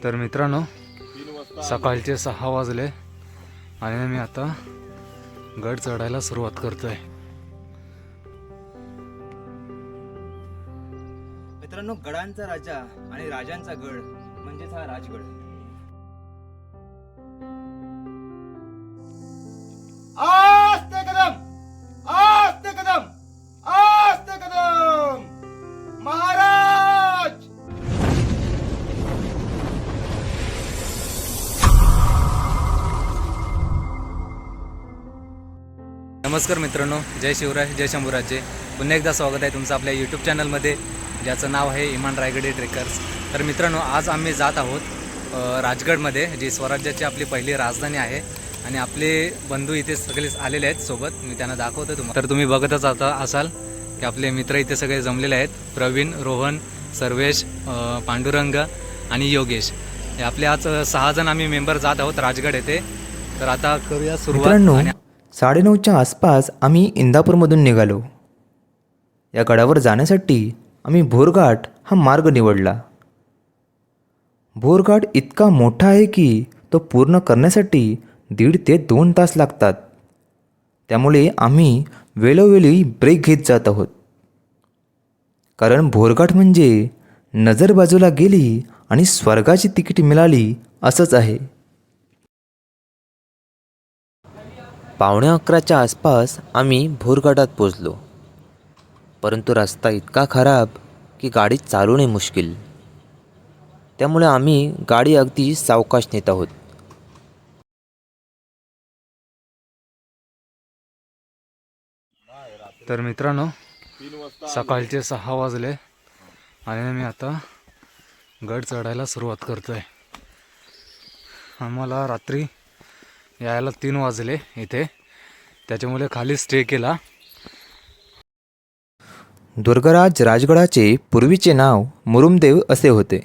तर मित्रांनो, सकाळचे 6 वाजले आणि मी आता गड चढायला सुरुवात करतोय. मित्रांनो, गडांचा राजा आणि राजांचा गड म्हणजेच हा राजगड. आस्ते कदम, आस्ते कदम, आस्ते कदम, महाराज. नमस्कार मित्रांनो, जय शिवराय, जय शंभूराजे. पुन्हा एकदा स्वागत आहे तुमचं आपल्या यूट्यूब चॅनलमध्ये, ज्याचं नाव आहे इमान रायगडी ट्रेकर्स. तर मित्रांनो, आज आम्ही जात आहोत राजगडमध्ये, जी स्वराज्याची आपली पहिली राजधानी आहे. आणि आपले बंधू इथे सगळे आलेले आहेत सोबत. मी त्यांना दाखवतो तुम्हाला. तर तुम्ही बघतच असाल की आपले मित्र इथे सगळे जमलेले आहेत. प्रवीण, रोहन, सर्वेश, पांडुरंग आणि योगेश, हे आपले आज 6 जण आम्ही मेंबर जात आहोत राजगड येथे. तर आता करूया सुरुवात. 9:30च्या आसपास आम्ही इंदापूरमधून निघालो. या गडावर जाण्यासाठी आम्ही भोरघाट हा मार्ग निवडला. भोरघाट इतका मोठा आहे की तो पूर्ण करण्यासाठी 1.5 ते 2 तास लागतात. त्यामुळे आम्ही वेळोवेळी ब्रेक घेत जात आहोत. कारण भोरघाट म्हणजे नजर बाजूला गेली आणि स्वर्गाची तिकीट मिळाली असंच आहे. 11:15च्या आसपास आम्ही भोरघाटात पोचलो. परंतु रस्ता इतका खराब की गाडी चालवणे मुश्किल. त्यामुळे आम्ही गाडी अगदी सावकाश नेत आहोत. तर मित्रांनो, सकाळचे 6 वाजले आणि मी आता गड चढायला सुरुवात करतोय. आम्हाला रात्री यायला 3 वाजले इथे, त्याच्यामुळे खाली स्टे केला. दुर्गराज राजगडाचे पूर्वीचे नाव मुरुमदेव असे होते.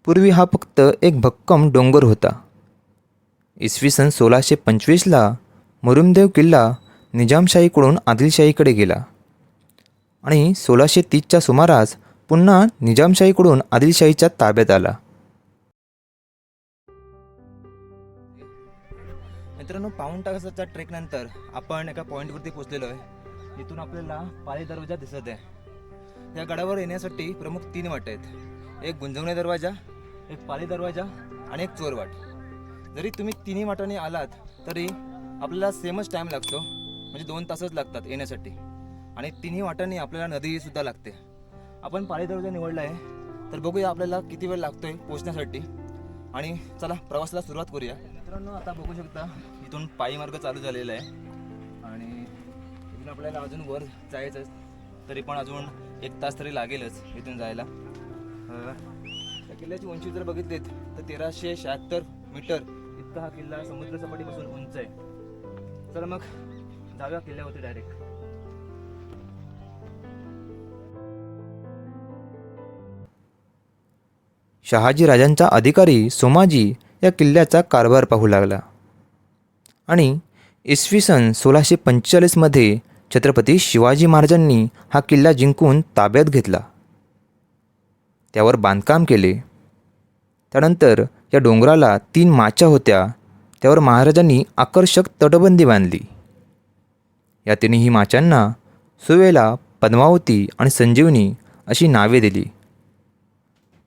पूर्वी हा फक्त एक भक्कम डोंगर होता. इसवी सन 1625ला मुरुमदेव किल्ला निजामशाहीकडून आदिलशाहीकडे गेला आणि 1630च्या सुमारास पुन्हा निजामशाहीकडून आदिलशाहीच्या ताब्यात आला. मित्रांनो, पाऊण तासाच्या ट्रेक नंतर आपण एका पॉईंटवरती पोहोचलेलो आहे. इथून आपल्याला पाली दरवाजा दिसत आहे. या गडावर येण्यासाठी प्रमुख 3 वाट आहेत. एक गुंजवणे दरवाजा, एक पाली दरवाजा आणि एक चोरवाट. जरी तुम्ही 3 वाटांनी आलात तरी आपल्याला सेमच टाईम लागतो, म्हणजे 2 तासच लागतात येण्यासाठी. आणि 3 वाटांनी आपल्याला नदीसुद्धा लागते. आपण पाली दरवाजा निवडला आहे, तर बघूया आपल्याला किती वेळ लागतोय पोहोचण्यासाठी. आणि चला, प्रवासाला सुरुवात करूया. मित्रांनो, आता बघू शकता इथून पायी मार्ग चालू झालेला आहे आणि इथून आपल्याला अजून वर जायचं, तरी पण अजून 1 तास तरी लागेलच इथून जायला. त्या किल्ल्याची उंची जर बघितलीत तर 1376 मीटर इतका हा किल्ला समुद्रसपाटीपासून उंच आहे. चला मग जाऊया किल्ल्यावरती डायरेक्ट. शहाजी राजांचा अधिकारी सोमाजी या किल्ल्याचा कारभार पाहू लागला आणि इसवी सन 1645मध्ये छत्रपती शिवाजी महाराजांनी हा किल्ला जिंकून ताब्यात घेतला. त्यावर बांधकाम केले. त्यानंतर या डोंगराला 3 माच्या होत्या, त्यावर महाराजांनी आकर्षक तटबंदी बांधली. या तिन्ही माचांना सुवेला, पद्मावती आणि संजीवनी अशी नावे दिली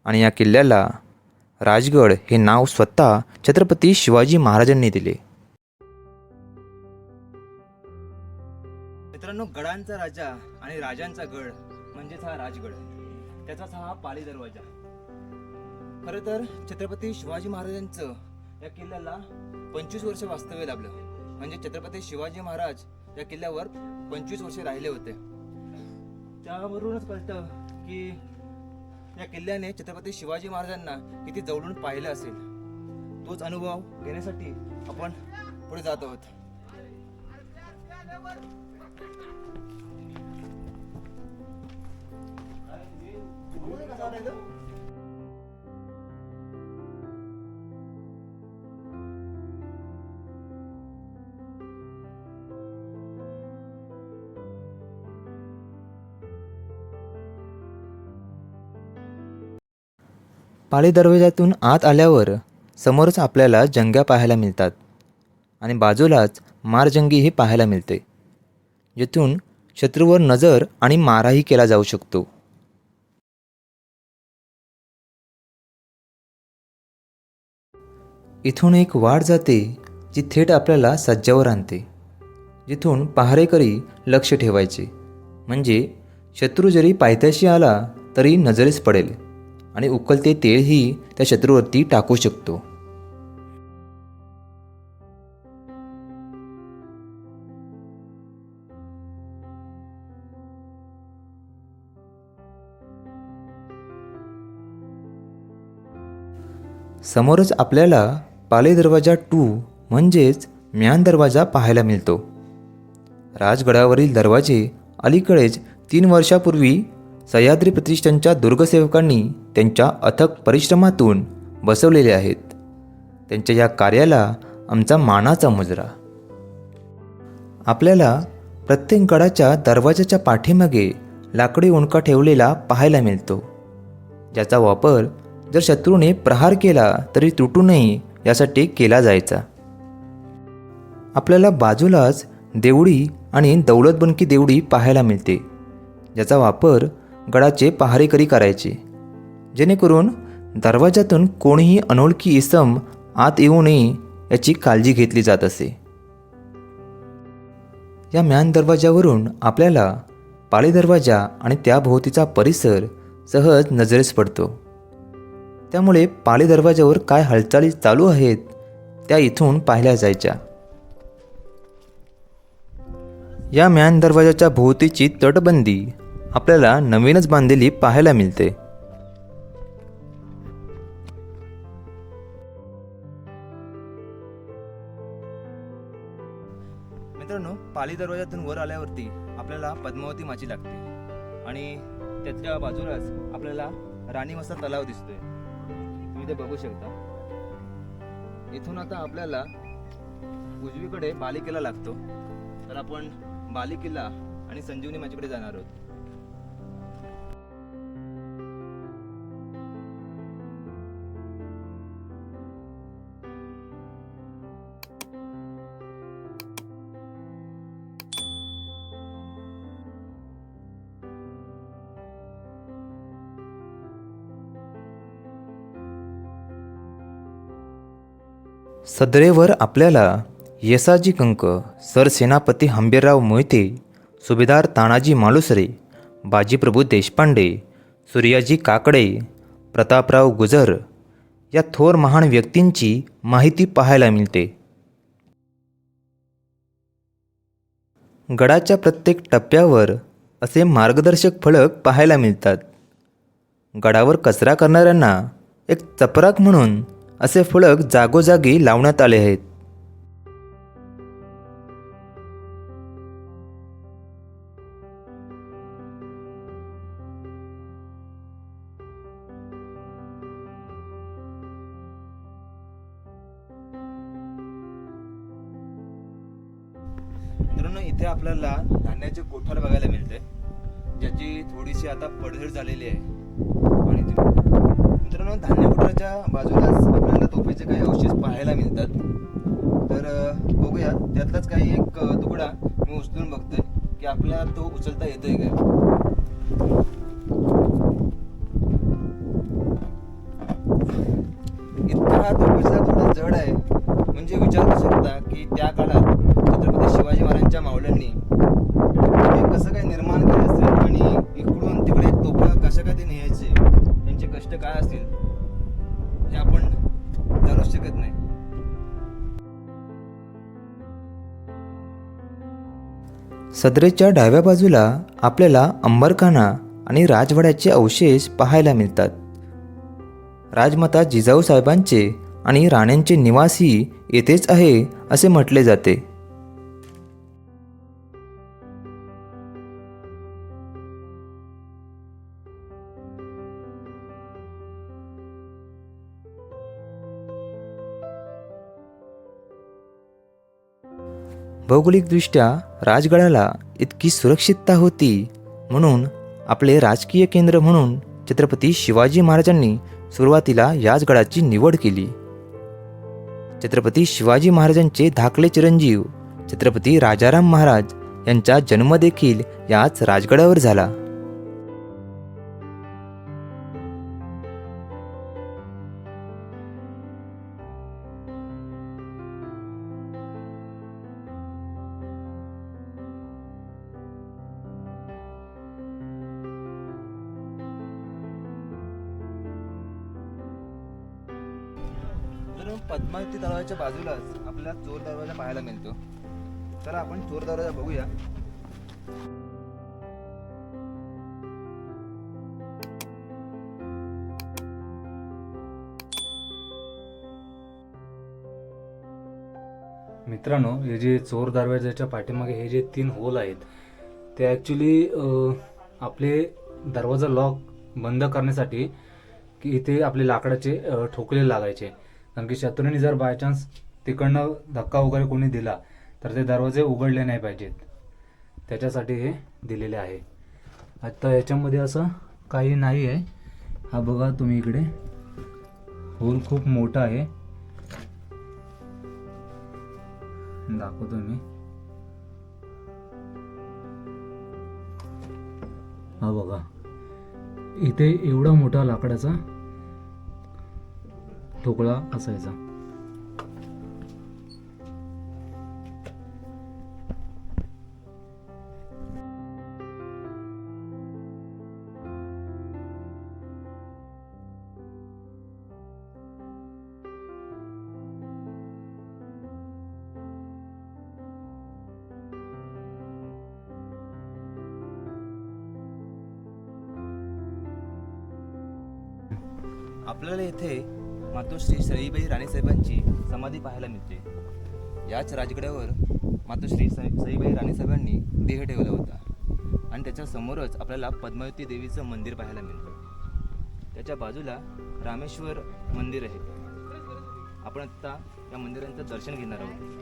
आणि या किल्ल्याला राजगड हे नाव स्वतः छत्रपती शिवाजी महाराजांनी दिले. मित्रांनो, गडांचा राजा आणि राजांचा गड म्हणजेच हा राजगड, त्याचाच हा पाली दरवाजा. खरं तर छत्रपती शिवाजी महाराजांचं या किल्ल्याला 25 वर्ष वास्तव्य लाभलं. म्हणजे छत्रपती शिवाजी महाराज या किल्ल्यावर 25 वर्ष राहिले होते. त्यावरूनच कळतं की या किल्ल्याने छत्रपती शिवाजी महाराजांना किती जवळून पाहिलं असेल. तोच अनुभव घेण्यासाठी आपण पुढे जात आहोत. पाली दरवाजातून आत आल्यावर समोरच आपल्याला जंग्या पाहायला मिळतात आणि बाजूलाच मारजंगीही पाहायला मिळते, जिथून शत्रूवर नजर आणि माराही केला जाऊ शकतो. इथून एक वाट जाते जी थेट आपल्याला सज्जावर आणते, जिथून पहारेकरी लक्ष ठेवायचे, म्हणजे शत्रू जरी पायथ्याशी आला तरी नजरेस पडेल आणि उकळते तेलही त्या शत्रूवरती टाकू शकतो. समोरच आपल्याला पाली दरवाजा 2 म्हणजेच म्यान दरवाजा पाहायला मिळतो. राजगडावरील दरवाजे अलीकडेच 3 वर्षापूर्वी सह्याद्री प्रतिष्ठानच्या दुर्गसेवकांनी त्यांच्या अथक परिश्रमातून बसवलेले आहेत. त्यांच्या या कार्याला आमचा मानाचा मुजरा. आपल्याला प्रत्येक गडाच्या दरवाजाच्या पाठीमागे लाकडी ओंडका ठेवलेला पाहायला मिळतो, ज्याचा वापर जर शत्रूने प्रहार केला तरी तुटू नये यासाठी केला जायचा. आपल्याला बाजूलाच देवडी आणि दौलतबनकी देवडी पाहायला मिळते, ज्याचा वापर गडाचे पहारेकरी करायचे, जेणेकरून दरवाजातून कोणीही अनोळखी इसम आत येऊ नये याची काळजी घेतली जात असे. या म्यान दरवाजावरून आपल्याला पाली दरवाजा आणि त्याभोवतीचा परिसर सहज नजरेस पडतो. त्यामुळे पाली दरवाजावर काय हालचाली चालू आहेत त्या इथून पाहिल्या जायच्या. या म्यान दरवाजाच्या भोवतीची तटबंदी आपल्याला नवीनच बांधलेली पाहायला मिळते. मित्रांनो, पाली दरवाजातून वर आल्यावरती आपल्याला पद्मावती माची लागते आणि त्याच्या बाजूलाच आपल्याला राणी मसा तलाव दिसतोय. तुम्ही ते बघू शकता. इथून आता आपल्याला उजवीकडे बाली किल्ला लागतो, तर आपण बाली किल्ला आणि संजीवनी माचीकडे जाणार आहोत. सदरेवर आपल्याला येसाजी कंक, सरसेनापती हंबीरराव मोहिते, सुभेदार तानाजी मालुसरे, बाजीप्रभू देशपांडे, सूर्याजी काकडे, प्रतापराव गुजर या थोर महान व्यक्तींची माहिती पाहायला मिळते. गडाच्या प्रत्येक टप्प्यावर असे मार्गदर्शक फलक पाहायला मिळतात. गडावर कचरा करणाऱ्यांना एक चपराक म्हणून असे फलक जागोजागी लावण्यात आले आहेत. मित्रांनो, इथे आपल्याला धान्याचे कोठार बघायला मिळते, ज्याची थोडीशी आता पडझड झालेली आहे. आणि मित्रांनो, धान्य कोठाराच्या बाजूलाच आपल्याला तोफेचे काही अवशेष पाहायला मिळतात. तर बघूया, त्यातलाच काही एक तुकडा मी उचलून बघतोय की आपल्याला तो उचलता येतोय काय. इतका हा तोफेचा थोडा जड आहे, म्हणजे विचार करू शकता की त्या काळात छत्रपती शिवाजी महाराजांच्या मावळ्यांनी ते कसं काय निर्माण केलं असेल आणि इकडून तिकडे तोफा कशा काय ते न्यायचे, त्यांचे कष्ट काय असतील हे आपण जाणूच शकत नाही. सदरेच्या डाव्या बाजूला आपल्याला अंबरखाना आणि राजवाड्याचे अवशेष पाहायला मिळतात. राजमाता जिजाऊ साहेबांचे आणि राण्यांचे निवासही येथेच आहे असे म्हटले जाते. भौगोलिकदृष्ट्या राजगडाला इतकी सुरक्षितता होती म्हणून आपले राजकीय केंद्र म्हणून छत्रपती शिवाजी महाराजांनी सुरुवातीला याच गडाची निवड केली. छत्रपती शिवाजी महाराजांचे धाकले चिरंजीव छत्रपती राजाराम महाराज यांचा जन्म देखील याच राजगडावर झाला. तर पद्मावती तलावाच्या बाजूलाच आपल्याला चोर दरवाजा पाहायला मिळतो. तर आपण चोर दरवाजा बघूया. मित्रांनो, हे जे चोर दरवाजाच्या पाठीमागे हे जे 3 होल आहेत ते ॲक्च्युली आपले दरवाजा लॉक बंद करण्यासाठी की इथे आपले लाकडाचे ठोकले लागायचे. कारण की शत्रूंनी जर बाय चान्स तिकडनं धक्का वगैरे कोणी दिला तर ते दरवाजे उघडले नाही पाहिजेत, त्याच्यासाठी हे दिलेले आहे. आता याच्यामध्ये असं काही नाही आहे. हा बघा तुम्ही, इकडे होल खूप मोठा आहे, दाखवतो मी. हा बघा, इथे एवढा मोठा लाकडाचा ठोकळा असायचा. आपल्याला इथे मातोश्री सईबाई राणीसाहेबांची समाधी पाहायला मिळते. याच राजगडावर मातोश्री सईबाई राणीसाहेबांनी देह ठेवला होता आणि त्याच्या समोरच आपल्याला पद्मावती देवीचं मंदिर पाहायला मिळतं. त्याच्या बाजूला रामेश्वर मंदिर आहे. आपण आता या मंदिरांचं दर्शन घेणार आहोत.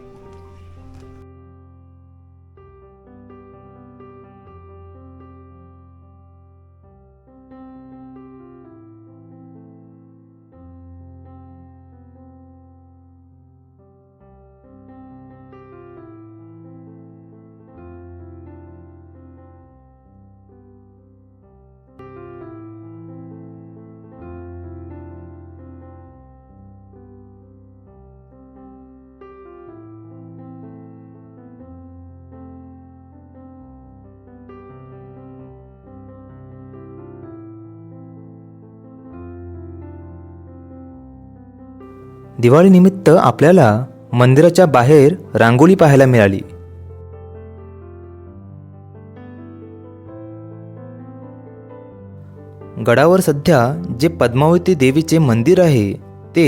दिवाळीनिमित्त आपल्याला मंदिराच्या बाहेर रांगोळी पाहायला मिळाली. गडावर सध्या जे पद्मावती देवीचे मंदिर आहे ते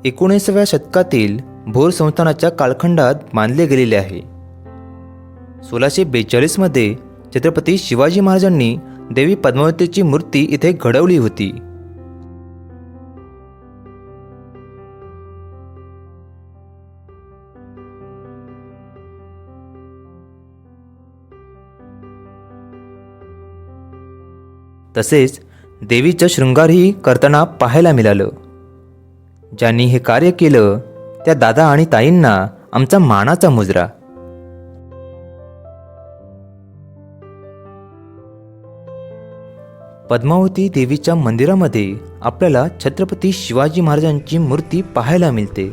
19व्या शतकातील भोर संस्थानाच्या कालखंडात बांधले गेलेले आहे. 1642 मध्ये छत्रपती शिवाजी महाराजांनी देवी पद्मावतीची मूर्ती इथे घडवली होती. तसेच देवीचं शृंगारही करताना पाहायला मिळालं. ज्यांनी हे कार्य केलं त्या दादा आणि ताईंना आमचा मानाचा मुजरा. पद्मावती देवीच्या मंदिरामध्ये आपल्याला छत्रपती शिवाजी महाराजांची मूर्ती पाहायला मिळते.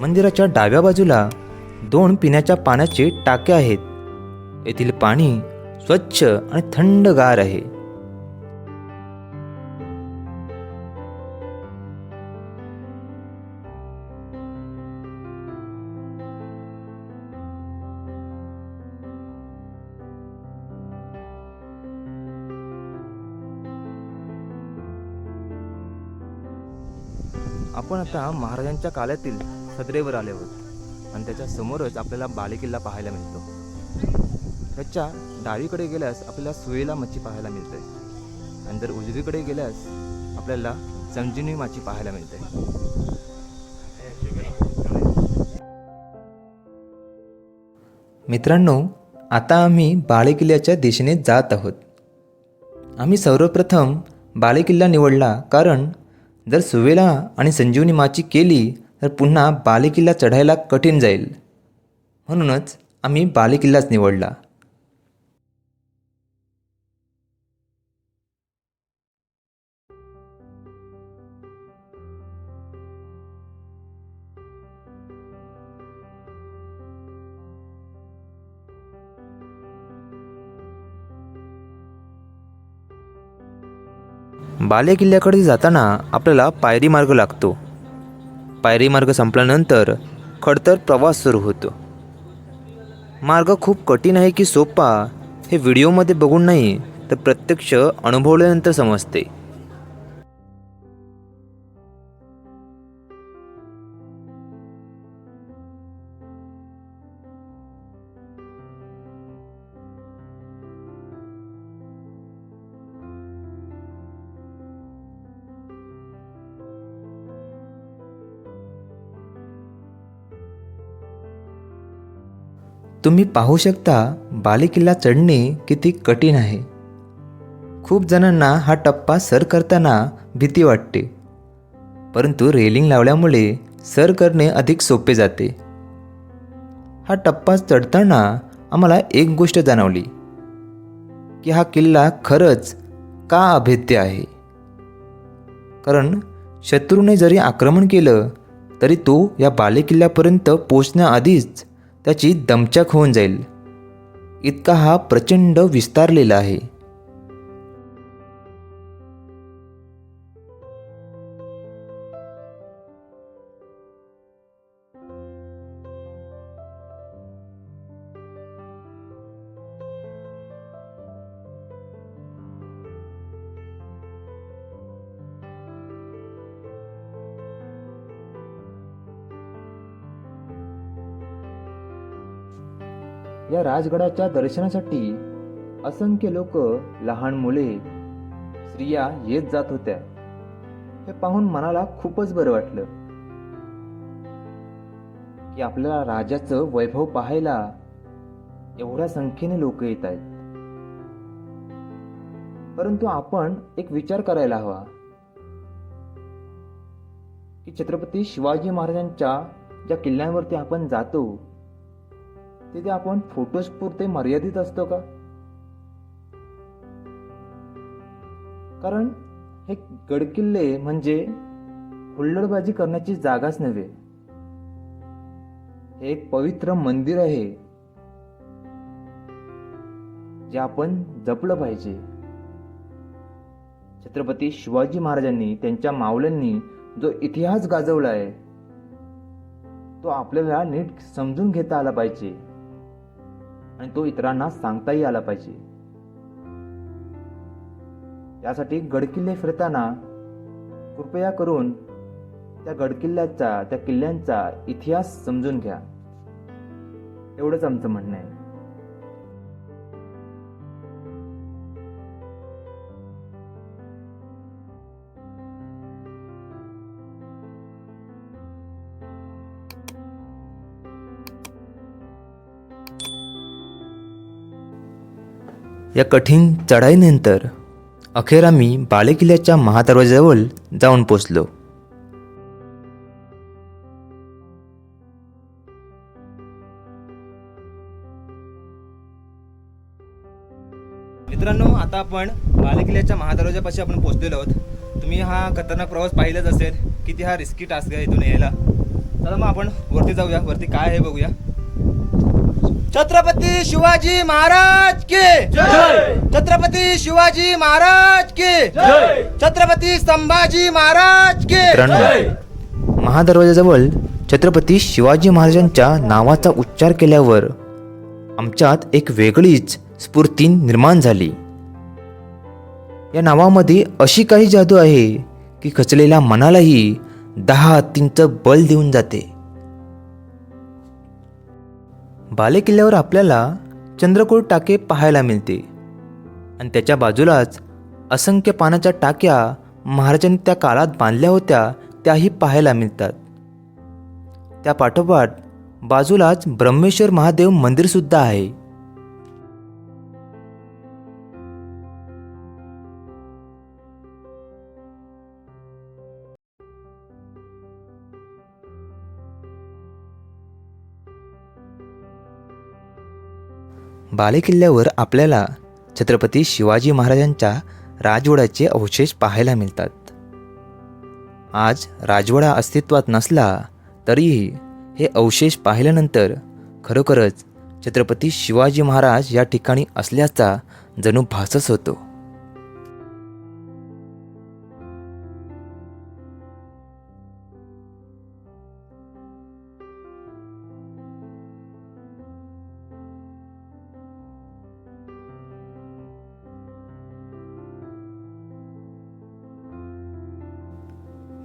मंदिराच्या डाव्या बाजूला 2 पिण्याच्या पाण्याचे टाके आहेत. येथील पाणी स्वच्छ आणि थंडगार आहे. आपण आता महाराजांच्या काळातील सदरेवर आले आहोत आणि त्याच्या समोरच आपल्याला बालेकिल्ला पाहायला मिळतो. त्याच्या डावीकडे गेल्यास आपल्याला सुवेला मच्छी पाहायला मिळते आणि जर उजवीकडे गेल्यास आपल्याला संजीवनी माची पाहायला मिळते. मित्रांनो, आता आम्ही बालेकिल्ल्याच्या दिशेने जात आहोत. आम्ही सर्वप्रथम बालेकिल्ला निवडला, कारण जर सुवेला आणि संजीवनी माची केली तर पुन्हा बालेकिल्ला चढायला कठीण जाईल. म्हणूनच आम्ही बालेकिल्लाच निवडला. बालेकिल्ल्याकडे जाताना आपल्याला पायरी मार्ग लागतो. पायरी मार्ग संपल्यानंतर खडतर प्रवास सुरू होतो. मार्ग खूप कठीण आहे की सोपा हे व्हिडिओमध्ये बघून नाही तर प्रत्यक्ष अनुभवल्यानंतर समजते. तुम्ही पाहू शकता बालेकिल्ला चढणे किती कठीण आहे. खूप जणांना हा टप्पा सर करताना भीती वाटते, परंतु रेलिंग लावल्यामुळे सर करणे अधिक सोपे जाते. हा टप्पा चढताना आम्हाला एक गोष्ट जाणवली की हा किल्ला खरंच का अभेद्य आहे. कारण शत्रूने जरी आक्रमण केलं तरी तो या बालेकिल्ल्यापर्यंत पोचण्याआधीच त्याची दमछाक होऊन जाईल, इतका हा प्रचंड विस्तारलेला आहे. या राजगडाच्या दर्शनासाठी असंख्य लोक, लहान मुले, स्त्रिया येत जात होत्या. हे पाहून मनाला खूपच बरं वाटलं की आपल्याला राजाचं वैभव पाहायला एवढ्या संख्येने लोक येत आहेत. परंतु आपण एक विचार करायला हवा की छत्रपती शिवाजी महाराजांच्या ज्या किल्ल्यांवरती आपण जातो तिथे आपण फोटोज पुरते मर्यादित असतो का? कारण हे गडकिल्ले म्हणजे हुल्लडबाजी करण्याची जागाच नव्हे. हे एक पवित्र मंदिर आहे जे आपण जपलं पाहिजे. छत्रपती शिवाजी महाराजांनी, त्यांच्या मावल्यांनी जो इतिहास गाजवला आहे तो आपल्याला नीट समजून घेता आला पाहिजे आणि तो इतरांना सांगताही आला पाहिजे. यासाठी गडकिल्ले फिरताना कृपया करून त्या गडकिल्ल्याचा, त्या किल्ल्यांचा इतिहास समजून घ्या, एवढंच आमचं म्हणणं आहे. या कठीण चढाईनंतर अखेर आम्ही बालेकिल्ल्याच्या महादरवाज्याजवळ जाऊन पोचलो. मित्रांनो, आता आपण बालेकिल्ल्याच्या महादरवाज्यापाशी आपण पोहोचलेलो आहोत. तुम्ही हा खतरनाक प्रवास पाहिलाच असेल, किती हा रिस्की टास्क आहे इथून यायला. चला मग आपण वरती जाऊया, वरती काय आहे बघूया. छत्रपती शिवाजी महाराज की जय. छत्रपती शिवाजी महाराज की जय. छत्रपती संभाजी महाराज की जय. महादरवाज्याजवळ छत्रपती शिवाजी महाराजांच्या नावाचा उच्चार केल्यावर आमच्यात एक वेगळीच स्फूर्ती निर्माण झाली. या नावामध्ये अशी काही जादू आहे की खचलेल्या मनालाही 10 हत्तींचं बल देऊन जाते. बालेकिल्ल्यावर आपल्याला चंद्रकोर टाके पाहायला मिळते आणि त्याच्या बाजूलाच असंख्य पाण्याच्या टाक्या महाराजांनी त्या काळात बांधल्या होत्या त्याही पाहायला मिळतात. त्या पाठोपाठ बाजूलाच ब्रह्मेश्वर महादेव मंदिरसुद्धा आहे. बालेकिल्ल्यावर आपल्याला छत्रपती शिवाजी महाराजांच्या राजवाड्याचे अवशेष पाहायला मिळतात. आज राजवाडा अस्तित्वात नसला तरीही हे अवशेष पाहिल्यानंतर खरोखरच छत्रपती शिवाजी महाराज या ठिकाणी असल्याचा जणू भासच होतो.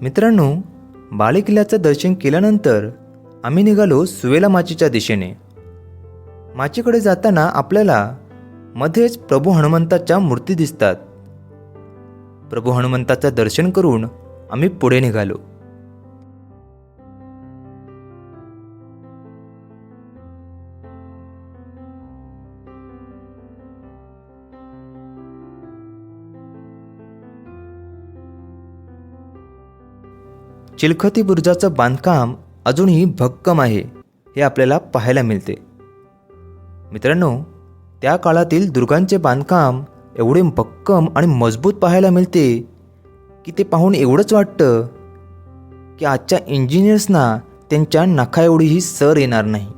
मित्रांनो, बालेकिल्ल्याचं दर्शन केल्यानंतर आम्ही निघालो सुवेला माचीच्या दिशेने. माचीकडे जाताना आपल्याला मध्येच प्रभू हनुमंताच्या मूर्ती दिसतात. प्रभू हनुमंताचं दर्शन करून आम्ही पुढे निघालो. चिलखती बुरुजाचं बांधकाम अजूनही भक्कम आहे हे आपल्याला पाहायला मिळते. मित्रांनो, त्या काळातील दुर्गांचे बांधकाम एवढे भक्कम आणि मजबूत पाहायला मिळते की ते पाहून एवढंच वाटतं की आजच्या इंजिनियर्सना त्यांच्या नखा एवढीही सर येणार नाही.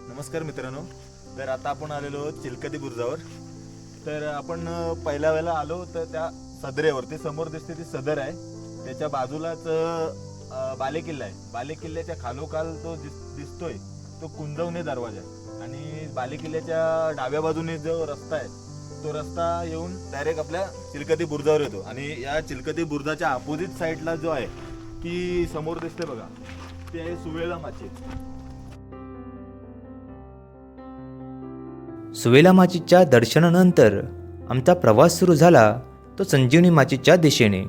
नमस्कार मित्रांनो. तर आता आपण आलेलो आहोत चिलखती बुरुजावर. तर आपण पहिल्या वेळेला आलो तर त्या सदरेवरती समोर दिसते ती सदर आहे, त्याच्या बाजूलाच बालेकिल्ला आहे. बालेकिल्ल्याच्या खालोखाल तो दिसतोय तो कुंजवणे दरवाजा आहे. आणि बालेकिल्ल्याच्या डाव्या बाजूने जो रस्ता आहे तो रस्ता येऊन डायरेक्ट आपल्या चिलखती बुरुजावर येतो. आणि या चिलखती बुरुजाच्या अपोजिट साईडला जो आहे ती समोर दिसते बघा, ती आहे सुवेला माची. सुवेला माचीच्या दर्शनानंतर आमचा प्रवास सुरू झाला तो संजीवनी माचीच्या दिशेने.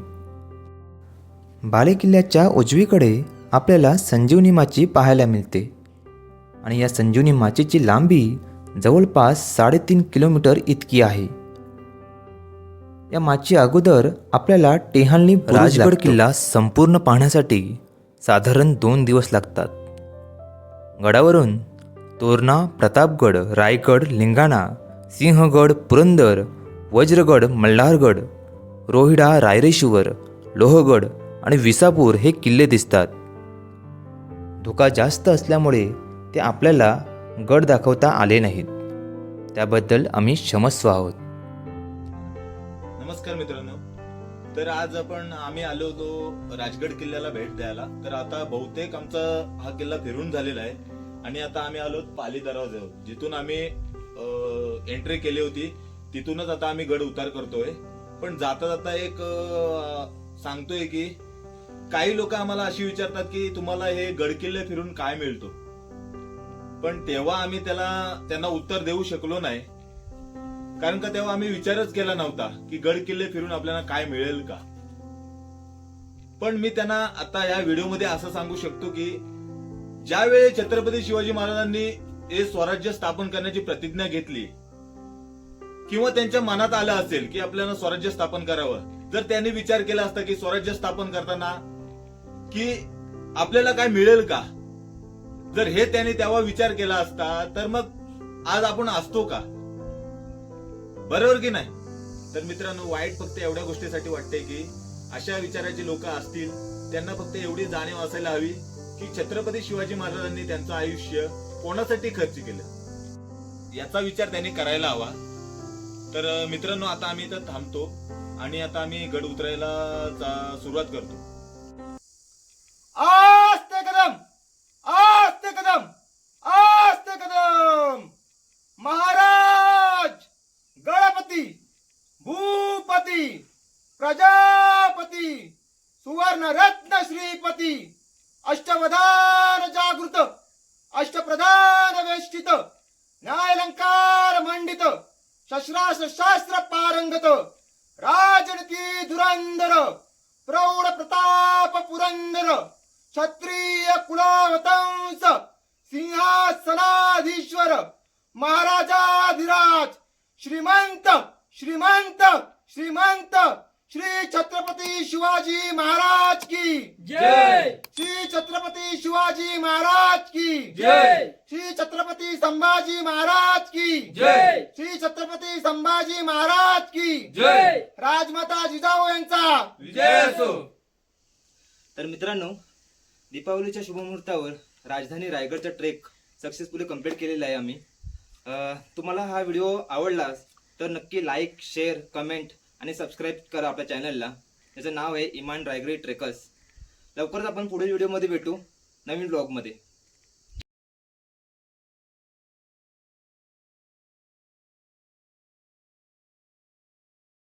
बालेकिल्ल्याच्या उजवीकडे आपल्याला संजीवनी माची पाहायला मिळते आणि या संजीवनी माचीची लांबी जवळपास 3.5 किलोमीटर इतकी आहे. या माची अगोदर आपल्याला टेहाळणी राजगड किल्ला संपूर्ण पाहण्यासाठी साधारण 2 दिवस लागतात. गडावरून तोरणा, प्रतापगड, रायगड, लिंगाणा, सिंहगड, पुरंदर, वज्रगड, मल्हारगड, रोहिडा, रायरेश्वर, लोहगड आणि विसापूर हे किल्ले दिसतात. धोका जास्त असल्यामुळे ते आपल्याला गड दाखवता आले नाहीत. त्याबद्दल आम्ही क्षमस्व आहोत. नमस्कार मित्रांनो. तर आज आम्ही आलो होतो राजगड किल्ल्याला भेट द्यायला. तर आता बहुतेक आमचा हा किल्ला फिरून झालेला आहे आणि आता आम्ही आलो पाली दरवाजावर, जिथून आम्ही एंट्री केली होती तिथूनच आता आम्ही गड उतार करतोय. पण जाता जाता एक सांगतोय की काही लोक आम्हाला अशी विचारतात की तुम्हाला हे गड किल्ले फिरून काय मिळतो. पण तेव्हा आम्ही त्यांना उत्तर देऊ शकलो नाही, कारण का तेव्हा आम्ही विचारच केला नव्हता की गड किल्ले फिरून आपल्याला काय मिळेल का. पण मी त्यांना आता या व्हिडिओमध्ये असं सांगू शकतो की ज्यावेळी छत्रपती शिवाजी महाराजांनी हे स्वराज्य स्थापन करण्याची प्रतिज्ञा घेतली किंवा त्यांच्या मनात आलं असेल की आपल्याला स्वराज्य स्थापन करावं, जर त्यांनी विचार केला असता की स्वराज्य स्थापन करताना की आपल्याला काय मिळेल का, जर हे त्यांनी तेव्हा विचार केला असता तर मग आज आपण असतो का, बरोबर की नाही. तर मित्रांनो, वाईट फक्त एवढ्या गोष्टीसाठी वाटते की अशा विचाराची लोक असतील त्यांना फक्त एवढी जाणीव असायला हवी की छत्रपती शिवाजी महाराजांनी त्यांचं आयुष्य कोणासाठी खर्च केलं, याचा विचार त्यांनी करायला हवा. तर मित्रांनो, आता आम्ही इथं थांबतो आणि आता आम्ही गड उतरायला सुरुवात करतो. आस्ते कदम, आस्ते कदम, आस्ते कदम. महाराज, गणपती, भूपती, प्रजापती, सुवर्ण रत्न श्रीपती, अष्टवधान जागृत, अष्टप्रधान वेष्टित, न्यायालंकार मंडित, शस्त्रास्त्र शास्त्र पारंगत, राजनीती धुरंधर, प्रौढ प्रताप पुरंदर क्षत्रिय कुलावतंस सिंहासनाधीश्वर महाराजाधिराज श्रीमंत श्रीमंत श्रीमंत श्री छत्रपती शिवाजी महाराज की जय श्री छत्रपती शिवाजी महाराज की जय श्री छत्रपती संभाजी महाराज की जय श्री छत्रपती संभाजी महाराज की जय राजमाता जिजाऊ यांचा विजय असो. तर मित्रांनो, दीपावलीच्या शुभमुहूर्तावर राजधानी रायगडचा ट्रेक सक्सेसफुली कंप्लीट केलेला आहे आम्ही. तुम्हाला हा व्हिडिओ आवडलास तर नक्की लाईक, शेअर, कमेंट आणि सबस्क्राईब करा आपल्या चॅनलला. त्याचं नाव आहे इमान रायगडी ट्रेकर्स. लवकरच आपण पुढील व्हिडिओमध्ये भेटू नवीन ब्लॉगमध्ये.